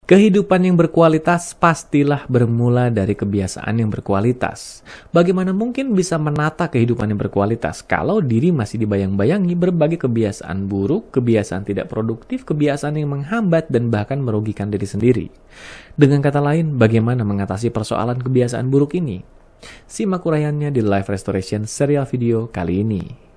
Kehidupan yang berkualitas pastilah bermula dari kebiasaan yang berkualitas. Bagaimana mungkin bisa menata kehidupan yang berkualitas kalau diri masih dibayang-bayangi berbagai kebiasaan buruk, kebiasaan tidak produktif, kebiasaan yang menghambat dan bahkan merugikan diri sendiri? Dengan kata lain, bagaimana mengatasi persoalan kebiasaan buruk ini? Simak uraiannya di Life Restoration serial video kali ini.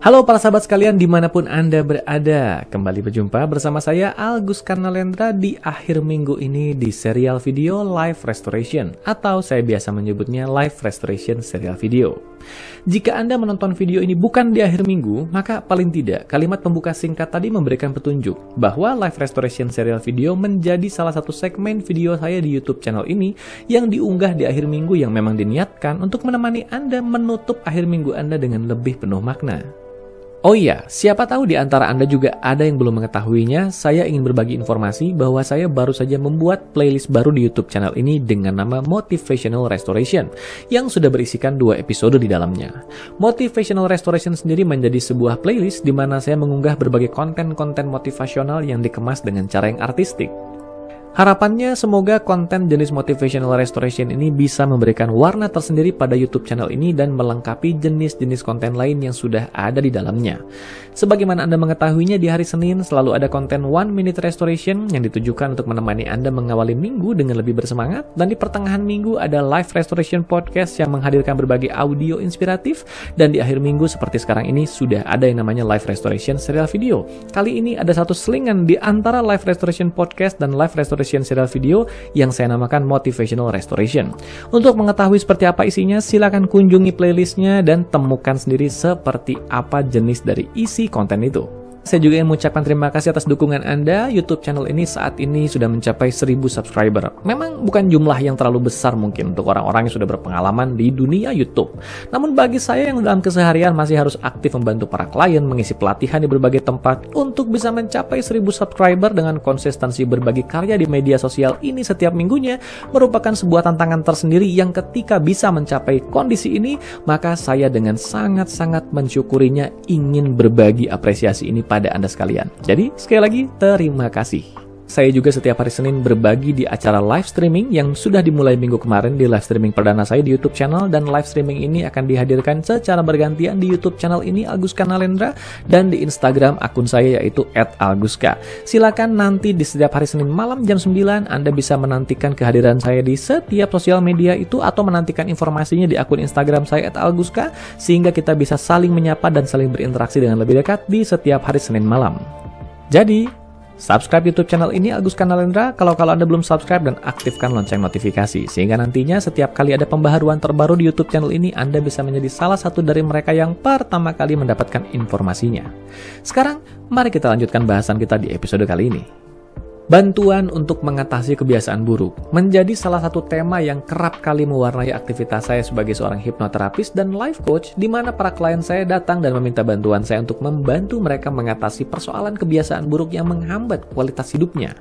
Halo para sahabat sekalian dimanapun Anda berada, kembali berjumpa bersama saya Agus Karnalendra di akhir minggu ini di serial video Life Restoration, atau saya biasa menyebutnya Life Restoration serial video. Jika Anda menonton video ini bukan di akhir minggu, maka paling tidak kalimat pembuka singkat tadi memberikan petunjuk bahwa Life Restoration serial video menjadi salah satu segmen video saya di YouTube channel ini yang diunggah di akhir minggu yang memang diniatkan untuk menemani Anda menutup akhir minggu Anda dengan lebih penuh makna. Oh iya, siapa tahu di antara Anda juga ada yang belum mengetahuinya, saya ingin berbagi informasi bahwa saya baru saja membuat playlist baru di YouTube channel ini dengan nama Motivational Restoration, yang sudah berisikan 2 episode di dalamnya. Motivational Restoration sendiri menjadi sebuah playlist di mana saya mengunggah berbagai konten-konten motivasional yang dikemas dengan cara yang artistik. Harapannya semoga konten jenis Motivational Restoration ini bisa memberikan warna tersendiri pada YouTube channel ini dan melengkapi jenis-jenis konten lain yang sudah ada di dalamnya. Sebagaimana Anda mengetahuinya, di hari Senin selalu ada konten 1 Minute Restoration yang ditujukan untuk menemani Anda mengawali minggu dengan lebih bersemangat, dan di pertengahan minggu ada Life Restoration Podcast yang menghadirkan berbagai audio inspiratif, dan di akhir minggu seperti sekarang ini sudah ada yang namanya Life Restoration serial video. Kali ini ada satu selingan di antara Life Restoration Podcast dan Life Restoration serial video yang saya namakan Motivational Restoration. Untuk mengetahui seperti apa isinya, silakan kunjungi playlistnya dan temukan sendiri seperti apa jenis dari isi konten itu. Saya juga ingin mengucapkan terima kasih atas dukungan Anda. YouTube channel ini saat ini sudah mencapai 1000 subscriber. Memang bukan jumlah yang terlalu besar mungkin untuk orang-orang yang sudah berpengalaman di dunia YouTube. Namun bagi saya yang dalam keseharian masih harus aktif membantu para klien, mengisi pelatihan di berbagai tempat, untuk bisa mencapai 1000 subscriber dengan konsistensi berbagi karya di media sosial ini setiap minggunya merupakan sebuah tantangan tersendiri yang ketika bisa mencapai kondisi ini, maka saya dengan sangat-sangat mensyukurinya ingin berbagi apresiasi ini pada Anda sekalian. Jadi, sekali lagi, terima kasih. Saya juga setiap hari Senin berbagi di acara live streaming yang sudah dimulai minggu kemarin di live streaming perdana saya di YouTube channel, dan live streaming ini akan dihadirkan secara bergantian di YouTube channel ini Agus Karnalendra dan di Instagram akun saya yaitu @alguska. Silakan nanti di setiap hari Senin malam jam 9 Anda bisa menantikan kehadiran saya di setiap sosial media itu, atau menantikan informasinya di akun Instagram saya @alguska, sehingga kita bisa saling menyapa dan saling berinteraksi dengan lebih dekat di setiap hari Senin malam. Jadi, subscribe YouTube channel ini Agus Karnalendra kalau Anda belum subscribe, dan aktifkan lonceng notifikasi sehingga nantinya setiap kali ada pembaharuan terbaru di YouTube channel ini Anda bisa menjadi salah satu dari mereka yang pertama kali mendapatkan informasinya. Sekarang mari kita lanjutkan bahasan kita di episode kali ini. Bantuan untuk mengatasi kebiasaan buruk menjadi salah satu tema yang kerap kali mewarnai aktivitas saya sebagai seorang hipnoterapis dan life coach, di mana para klien saya datang dan meminta bantuan saya untuk membantu mereka mengatasi persoalan kebiasaan buruk yang menghambat kualitas hidupnya.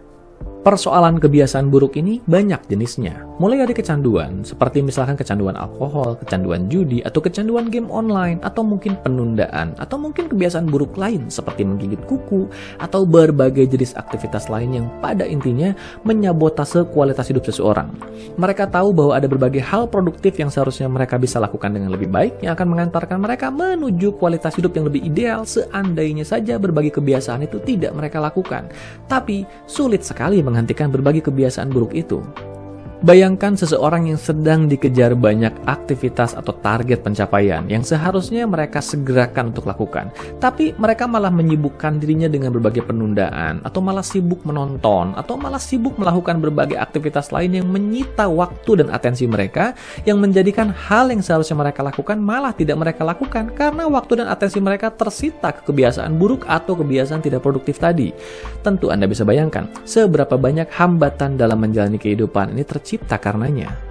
Persoalan kebiasaan buruk ini banyak jenisnya, mulai dari kecanduan, seperti misalkan kecanduan alkohol, kecanduan judi, atau kecanduan game online, atau mungkin penundaan, atau mungkin kebiasaan buruk lain seperti menggigit kuku, atau berbagai jenis aktivitas lain yang pada intinya menyabotase kualitas hidup seseorang. Mereka tahu bahwa ada berbagai hal produktif yang seharusnya mereka bisa lakukan dengan lebih baik, yang akan mengantarkan mereka menuju kualitas hidup yang lebih ideal seandainya saja berbagai kebiasaan itu tidak mereka lakukan. Tapi sulit sekali menghentikan berbagai kebiasaan buruk itu. Bayangkan seseorang yang sedang dikejar banyak aktivitas atau target pencapaian yang seharusnya mereka segerakan untuk lakukan, tapi mereka malah menyibukkan dirinya dengan berbagai penundaan, atau malah sibuk menonton, atau malah sibuk melakukan berbagai aktivitas lain yang menyita waktu dan atensi mereka, yang menjadikan hal yang seharusnya mereka lakukan malah tidak mereka lakukan karena waktu dan atensi mereka tersita ke kebiasaan buruk atau kebiasaan tidak produktif tadi. Tentu Anda bisa bayangkan seberapa banyak hambatan dalam menjalani kehidupan ini tercipta tercipta karenanya.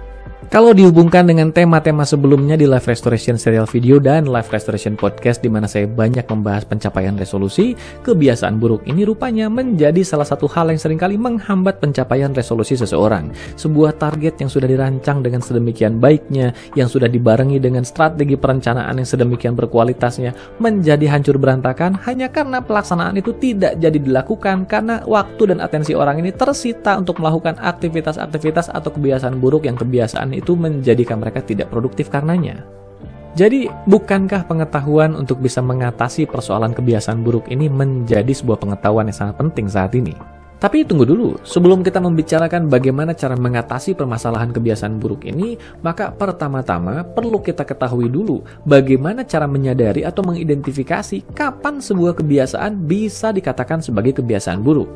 Kalau dihubungkan dengan tema-tema sebelumnya di Life Restoration Serial Video dan Life Restoration Podcast di mana saya banyak membahas pencapaian resolusi, kebiasaan buruk ini rupanya menjadi salah satu hal yang seringkali menghambat pencapaian resolusi seseorang. Sebuah target yang sudah dirancang dengan sedemikian baiknya, yang sudah dibarengi dengan strategi perencanaan yang sedemikian berkualitasnya, menjadi hancur berantakan hanya karena pelaksanaan itu tidak jadi dilakukan karena waktu dan atensi orang ini tersita untuk melakukan aktivitas-aktivitas atau kebiasaan buruk yang kebiasaan itu menjadikan mereka tidak produktif karenanya. Jadi, bukankah pengetahuan untuk bisa mengatasi persoalan kebiasaan buruk ini menjadi sebuah pengetahuan yang sangat penting saat ini? Tapi tunggu dulu, sebelum kita membicarakan bagaimana cara mengatasi permasalahan kebiasaan buruk ini, maka pertama-tama perlu kita ketahui dulu bagaimana cara menyadari atau mengidentifikasi kapan sebuah kebiasaan bisa dikatakan sebagai kebiasaan buruk.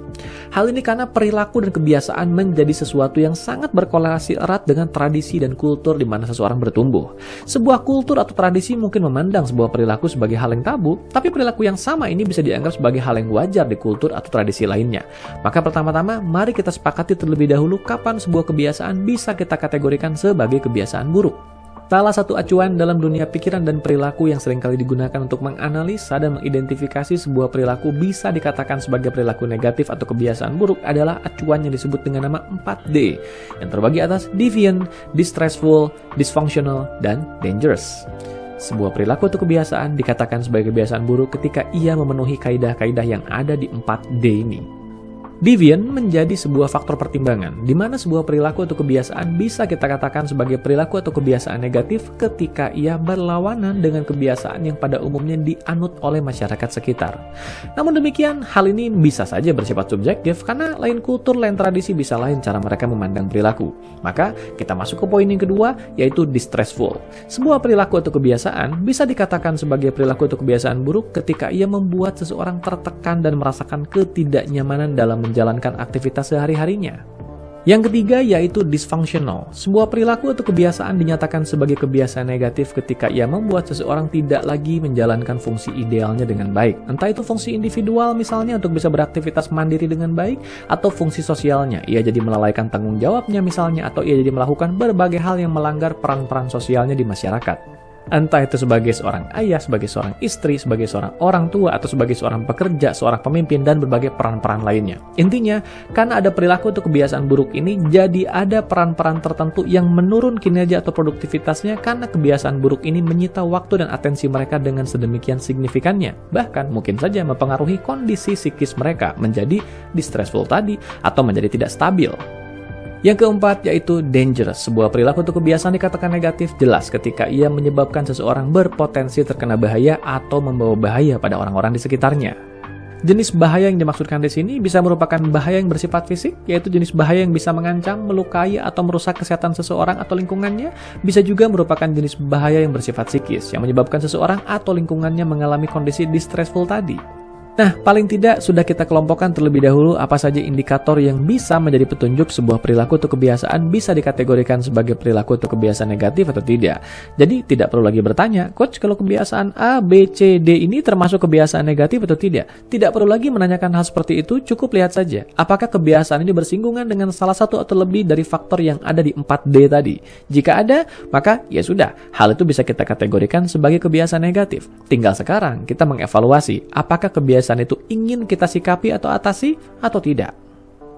Hal ini karena perilaku dan kebiasaan menjadi sesuatu yang sangat berkorelasi erat dengan tradisi dan kultur di mana seseorang bertumbuh. Sebuah kultur atau tradisi mungkin memandang sebuah perilaku sebagai hal yang tabu, tapi perilaku yang sama ini bisa dianggap sebagai hal yang wajar di kultur atau tradisi lainnya. Maka pertama-tama, mari kita sepakati terlebih dahulu kapan sebuah kebiasaan bisa kita kategorikan sebagai kebiasaan buruk. Salah satu acuan dalam dunia pikiran dan perilaku yang seringkali digunakan untuk menganalisa dan mengidentifikasi sebuah perilaku bisa dikatakan sebagai perilaku negatif atau kebiasaan buruk adalah acuan yang disebut dengan nama 4D, yang terbagi atas deviant, distressful, dysfunctional, dan dangerous. Sebuah perilaku atau kebiasaan dikatakan sebagai kebiasaan buruk ketika ia memenuhi kaidah-kaidah yang ada di 4D ini. Deviant menjadi sebuah faktor pertimbangan, di mana sebuah perilaku atau kebiasaan bisa kita katakan sebagai perilaku atau kebiasaan negatif ketika ia berlawanan dengan kebiasaan yang pada umumnya dianut oleh masyarakat sekitar. Namun demikian, hal ini bisa saja bersifat subjektif karena lain kultur, lain tradisi bisa lain cara mereka memandang perilaku. Maka kita masuk ke poin yang kedua, yaitu distressful. Sebuah perilaku atau kebiasaan bisa dikatakan sebagai perilaku atau kebiasaan buruk ketika ia membuat seseorang tertekan dan merasakan ketidaknyamanan dalam menjalankan aktivitas sehari-harinya. Yang ketiga yaitu dysfunctional. Sebuah perilaku atau kebiasaan dinyatakan sebagai kebiasaan negatif ketika ia membuat seseorang tidak lagi menjalankan fungsi idealnya dengan baik. Entah itu fungsi individual misalnya untuk bisa beraktivitas mandiri dengan baik, atau fungsi sosialnya. Ia jadi melalaikan tanggung jawabnya misalnya, atau ia jadi melakukan berbagai hal yang melanggar peran-peran sosialnya di masyarakat. Entah itu sebagai seorang ayah, sebagai seorang istri, sebagai seorang orang tua, atau sebagai seorang pekerja, seorang pemimpin, dan berbagai peran-peran lainnya. Intinya, karena ada perilaku atau kebiasaan buruk ini, jadi ada peran-peran tertentu yang menurun kinerja atau produktivitasnya karena kebiasaan buruk ini menyita waktu dan atensi mereka dengan sedemikian signifikannya. Bahkan mungkin saja mempengaruhi kondisi psikis mereka menjadi distressful tadi atau menjadi tidak stabil. Yang keempat yaitu dangerous. Sebuah perilaku atau kebiasaan dikatakan negatif jelas ketika ia menyebabkan seseorang berpotensi terkena bahaya atau membawa bahaya pada orang-orang di sekitarnya. Jenis bahaya yang dimaksudkan di sini bisa merupakan bahaya yang bersifat fisik, yaitu jenis bahaya yang bisa mengancam, melukai, atau merusak kesehatan seseorang atau lingkungannya. Bisa juga merupakan jenis bahaya yang bersifat psikis, yang menyebabkan seseorang atau lingkungannya mengalami kondisi distressful tadi. Nah, paling tidak sudah kita kelompokkan terlebih dahulu apa saja indikator yang bisa menjadi petunjuk sebuah perilaku atau kebiasaan bisa dikategorikan sebagai perilaku atau kebiasaan negatif atau tidak. Jadi, tidak perlu lagi bertanya, Coach, kalau kebiasaan A, B, C, D ini termasuk kebiasaan negatif atau tidak? Tidak perlu lagi menanyakan hal seperti itu, cukup lihat saja. Apakah kebiasaan ini bersinggungan dengan salah satu atau lebih dari faktor yang ada di 4D tadi? Jika ada, maka ya sudah, hal itu bisa kita kategorikan sebagai kebiasaan negatif. Tinggal sekarang kita mengevaluasi apakah kebiasaan itu ingin kita sikapi atau atasi atau tidak.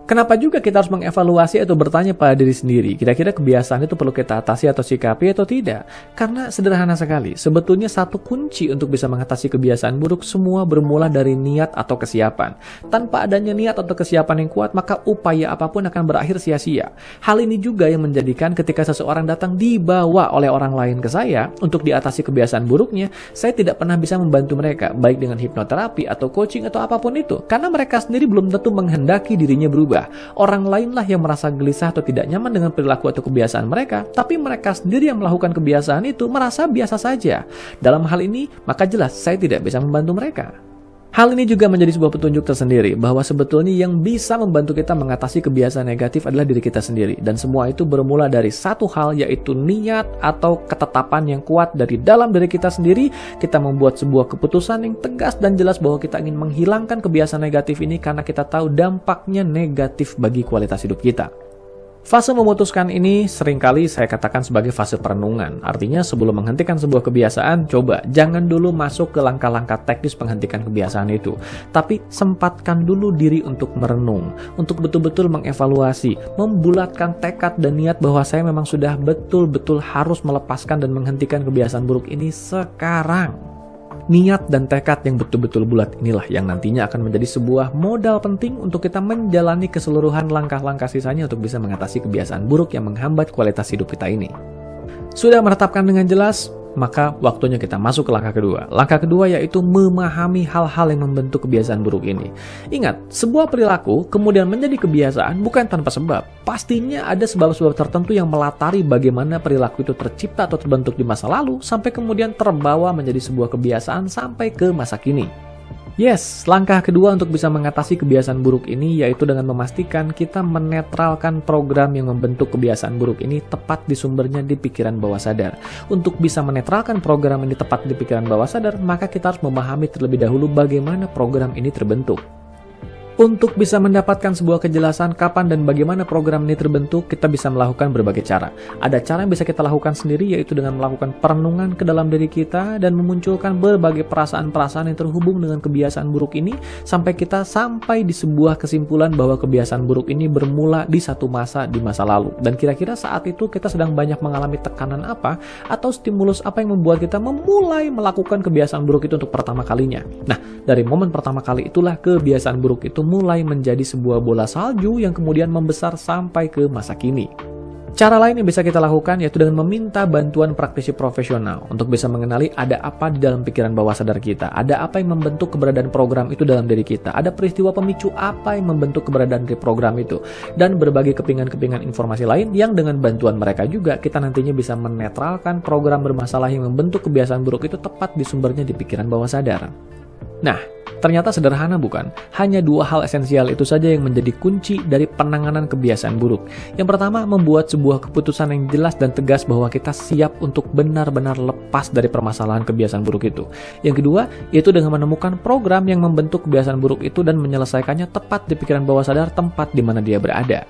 Kenapa juga kita harus mengevaluasi atau bertanya pada diri sendiri, kira-kira kebiasaan itu perlu kita atasi atau sikapi atau tidak? Karena sederhana sekali, sebetulnya satu kunci untuk bisa mengatasi kebiasaan buruk semua bermula dari niat atau kesiapan. Tanpa adanya niat atau kesiapan yang kuat, maka upaya apapun akan berakhir sia-sia. Hal ini juga yang menjadikan ketika seseorang datang dibawa oleh orang lain ke saya untuk diatasi kebiasaan buruknya, saya tidak pernah bisa membantu mereka, baik dengan hipnoterapi atau coaching atau apapun itu, karena mereka sendiri belum tentu menghendaki dirinya berubah. Orang lainlah yang merasa gelisah atau tidak nyaman dengan perilaku atau kebiasaan mereka, tapi mereka sendiri yang melakukan kebiasaan itu merasa biasa saja. Dalam hal ini, maka jelas saya tidak bisa membantu mereka. Hal ini juga menjadi sebuah petunjuk tersendiri bahwa sebetulnya yang bisa membantu kita mengatasi kebiasaan negatif adalah diri kita sendiri. Dan semua itu bermula dari satu hal, yaitu niat atau ketetapan yang kuat dari dalam diri kita sendiri. Kita membuat sebuah keputusan yang tegas dan jelas bahwa kita ingin menghilangkan kebiasaan negatif ini karena kita tahu dampaknya negatif bagi kualitas hidup kita. Fase memutuskan ini seringkali saya katakan sebagai fase perenungan. Artinya sebelum menghentikan sebuah kebiasaan, coba jangan dulu masuk ke langkah-langkah teknis menghentikan kebiasaan itu. Tapi sempatkan dulu diri untuk merenung, untuk betul-betul mengevaluasi, membulatkan tekad dan niat bahwa saya memang sudah betul-betul harus melepaskan dan menghentikan kebiasaan buruk ini sekarang. Niat dan tekad yang betul-betul bulat inilah yang nantinya akan menjadi sebuah modal penting untuk kita menjalani keseluruhan langkah-langkah sisanya untuk bisa mengatasi kebiasaan buruk yang menghambat kualitas hidup kita ini. Sudah menetapkan dengan jelas, maka waktunya kita masuk ke langkah kedua. Langkah kedua yaitu memahami hal-hal yang membentuk kebiasaan buruk ini. Ingat, sebuah perilaku kemudian menjadi kebiasaan bukan tanpa sebab. Pastinya ada sebab-sebab tertentu yang melatari bagaimana perilaku itu tercipta atau terbentuk di masa lalu sampai kemudian terbawa menjadi sebuah kebiasaan sampai ke masa kini. Yes, langkah kedua untuk bisa mengatasi kebiasaan buruk ini yaitu dengan memastikan kita menetralkan program yang membentuk kebiasaan buruk ini tepat di sumbernya di pikiran bawah sadar. Untuk bisa menetralkan program ini tepat di pikiran bawah sadar, maka kita harus memahami terlebih dahulu bagaimana program ini terbentuk. Untuk bisa mendapatkan sebuah kejelasan kapan dan bagaimana program ini terbentuk, kita bisa melakukan berbagai cara. Ada cara yang bisa kita lakukan sendiri, yaitu dengan melakukan perenungan ke dalam diri kita dan memunculkan berbagai perasaan-perasaan yang terhubung dengan kebiasaan buruk ini, sampai kita sampai di sebuah kesimpulan bahwa kebiasaan buruk ini bermula di satu masa di masa lalu. Dan kira-kira saat itu kita sedang banyak mengalami tekanan apa, atau stimulus apa yang membuat kita memulai melakukan kebiasaan buruk itu untuk pertama kalinya. Nah, dari momen pertama kali itulah kebiasaan buruk itu mulai menjadi sebuah bola salju yang kemudian membesar sampai ke masa kini. Cara lain yang bisa kita lakukan yaitu dengan meminta bantuan praktisi profesional untuk bisa mengenali ada apa di dalam pikiran bawah sadar kita, ada apa yang membentuk keberadaan program itu dalam diri kita, ada peristiwa pemicu apa yang membentuk keberadaan dari program itu, dan berbagai kepingan-kepingan informasi lain yang dengan bantuan mereka juga kita nantinya bisa menetralkan program bermasalah yang membentuk kebiasaan buruk itu tepat di sumbernya di pikiran bawah sadar. Nah, ternyata sederhana bukan? Hanya dua hal esensial itu saja yang menjadi kunci dari penanganan kebiasaan buruk. Yang pertama, membuat sebuah keputusan yang jelas dan tegas bahwa kita siap untuk benar-benar lepas dari permasalahan kebiasaan buruk itu. Yang kedua, yaitu dengan menemukan program yang membentuk kebiasaan buruk itu dan menyelesaikannya tepat di pikiran bawah sadar tempat di mana dia berada.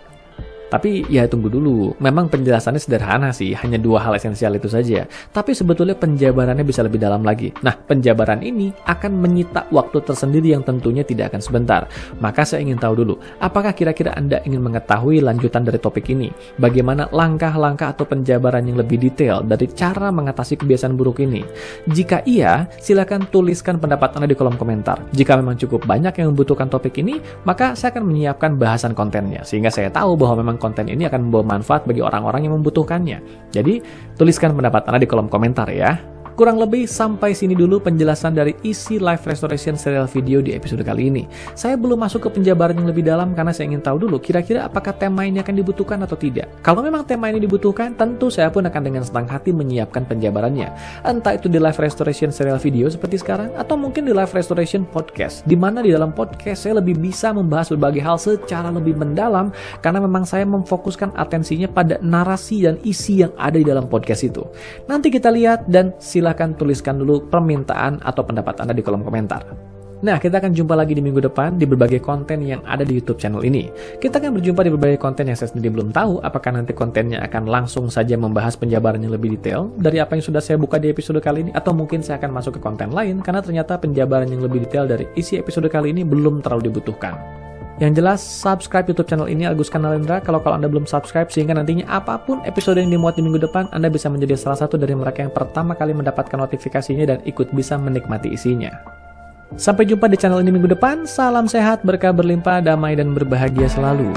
Tapi ya tunggu dulu, memang penjelasannya sederhana sih, hanya dua hal esensial itu saja. Tapi sebetulnya penjabarannya bisa lebih dalam lagi. Nah, penjabaran ini akan menyita waktu tersendiri yang tentunya tidak akan sebentar. Maka saya ingin tahu dulu, apakah kira-kira Anda ingin mengetahui lanjutan dari topik ini? Bagaimana langkah-langkah atau penjabaran yang lebih detail dari cara mengatasi kebiasaan buruk ini? Jika iya, silakan tuliskan pendapat Anda di kolom komentar. Jika memang cukup banyak yang membutuhkan topik ini, maka saya akan menyiapkan bahasan kontennya, sehingga saya tahu bahwa memang konten ini akan membawa manfaat bagi orang-orang yang membutuhkannya. Jadi, tuliskan pendapat Anda di kolom komentar ya. Kurang lebih sampai sini dulu penjelasan dari isi live restoration serial video di episode kali ini. Saya belum masuk ke penjabaran yang lebih dalam karena saya ingin tahu dulu kira-kira apakah tema ini akan dibutuhkan atau tidak. Kalau memang tema ini dibutuhkan, tentu saya pun akan dengan senang hati menyiapkan penjabarannya. Entah itu di live restoration serial video seperti sekarang, atau mungkin di live restoration podcast, di mana di dalam podcast saya lebih bisa membahas berbagai hal secara lebih mendalam, karena memang saya memfokuskan atensinya pada narasi dan isi yang ada di dalam podcast itu. Nanti kita lihat dan silahkan tuliskan dulu permintaan atau pendapat Anda di kolom komentar. Nah, kita akan jumpa lagi di minggu depan di berbagai konten yang ada di YouTube channel ini. Kita akan berjumpa di berbagai konten yang saya sendiri belum tahu apakah nanti kontennya akan langsung saja membahas penjabaran yang lebih detail dari apa yang sudah saya buka di episode kali ini, atau mungkin saya akan masuk ke konten lain karena ternyata penjabaran yang lebih detail dari isi episode kali ini belum terlalu dibutuhkan. Yang jelas, subscribe YouTube channel ini Agus Kanalendra kalau Anda belum subscribe, sehingga nantinya apapun episode yang dimuat di minggu depan, Anda bisa menjadi salah satu dari mereka yang pertama kali mendapatkan notifikasinya dan ikut bisa menikmati isinya. Sampai jumpa di channel ini minggu depan. Salam sehat, berkah berlimpah, damai dan berbahagia selalu.